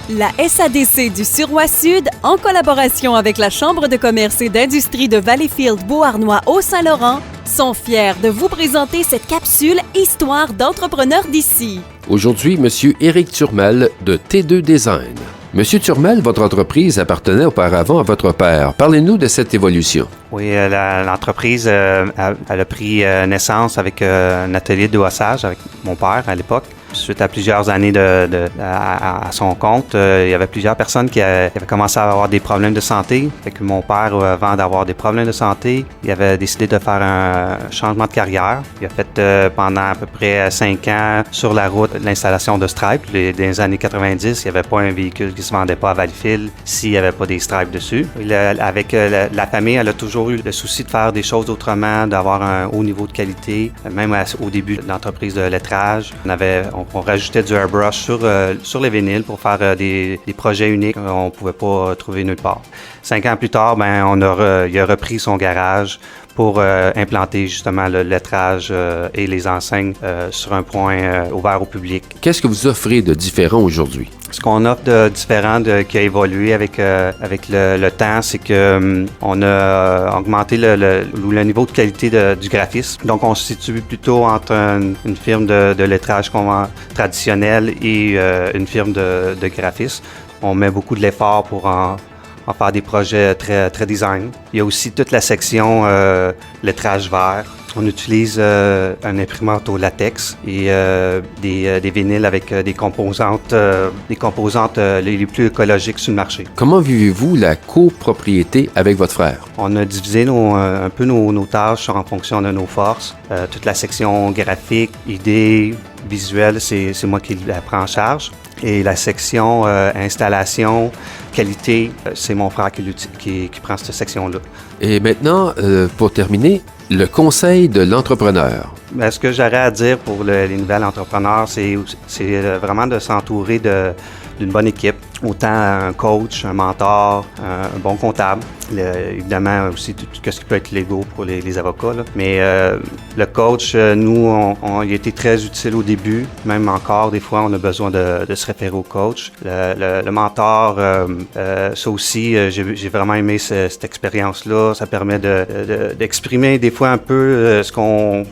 La SADC du Suroît-Sud, en collaboration avec la Chambre de commerce et d'industrie de Valleyfield-Beauharnois au Saint-Laurent, sont fiers de vous présenter cette capsule Histoire d'entrepreneurs d'ici. Aujourd'hui, M. Éric Turmel de T2 Design. Monsieur Turmel, votre entreprise appartenait auparavant à votre père. Parlez-nous de cette évolution. Oui, l'entreprise elle a pris naissance avec un atelier de haussage avec mon père à l'époque. Suite à plusieurs années à son compte, il y avait plusieurs personnes qui avaient commencé à avoir des problèmes de santé. Fait que mon père, avant d'avoir des problèmes de santé, il avait décidé de faire un changement de carrière. Il a fait pendant à peu près 5 ans sur la route l'installation de stripes. Dans les années 90, il n'y avait pas un véhicule qui ne se vendait pas à Valleyfield s'il n'y avait pas des stripes dessus. Avec la famille, elle a toujours eu le souci de faire des choses autrement, d'avoir un haut niveau de qualité. Même au début de l'entreprise de lettrage, on rajoutait du airbrush sur les vinyles pour faire des projets uniques qu'on ne pouvait pas trouver nulle part. 5 ans plus tard, il a repris son garage pour implanter justement le lettrage et les enseignes sur un point ouvert au public. Qu'est-ce que vous offrez de différent aujourd'hui? Ce qu'on offre de différent qui a évolué avec le temps, c'est que on a augmenté le niveau de qualité du graphisme. Donc, on se situe plutôt entre une firme de lettrage traditionnelle et une firme de graphisme. On met beaucoup de l'effort pour en faire des projets très, très design. Il y a aussi toute la section lettrage vert. On utilise un imprimante au latex et des vinyles avec des composantes les plus écologiques sur le marché. Comment vivez-vous la copropriété avec votre frère? On a divisé un peu nos tâches en fonction de nos forces. Toute la section graphique, idées, visuelle, c'est moi qui la prends en charge. Et la section installation, qualité, c'est mon frère qui prend cette section-là. Et maintenant, pour terminer, le conseil de l'entrepreneur. Ce que j'aurais à dire pour les nouvelles entrepreneurs, c'est vraiment de s'entourer d'une bonne équipe. Autant un coach, un mentor, un bon comptable. Évidemment aussi tout ce qui peut être légaux pour les avocats. Là. Mais le coach, nous, il a été très utile au début. Même encore, des fois, on a besoin de se référer au coach. Le mentor, ça aussi, j'ai vraiment aimé cette expérience-là. Ça permet d'exprimer des fois un peu ce qu'on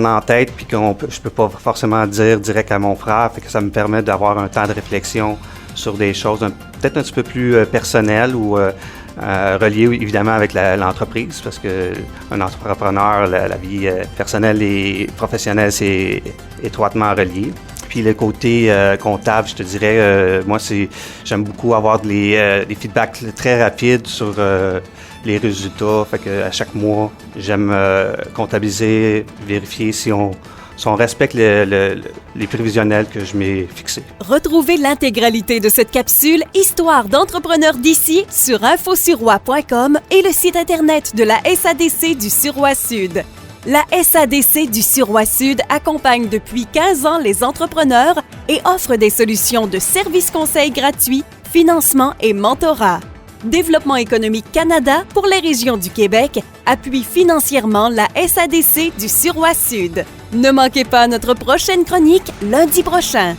a en tête puis je peux pas forcément dire direct à mon frère. Fait que ça me permet d'avoir un temps de réflexion sur des choses peut-être un petit peu plus personnelles ou reliées évidemment avec l'entreprise parce qu'un entrepreneur, la vie personnelle et professionnelle, c'est étroitement relié. Puis le côté comptable, je te dirais, moi, j'aime beaucoup avoir des feedbacks très rapides sur les résultats. Fait que à chaque mois, j'aime comptabiliser, vérifier si on respecte les prévisionnels que je m'ai fixés. Retrouvez l'intégralité de cette capsule Histoire d'entrepreneurs d'ici sur infosuroît.com et le site Internet de la SADC du Suroît-Sud. La SADC du Suroît-Sud accompagne depuis 15 ans les entrepreneurs et offre des solutions de services conseils gratuits, financement et mentorat. Développement économique Canada pour les régions du Québec appuie financièrement la SADC du Suroît-Sud. Ne manquez pas notre prochaine chronique lundi prochain.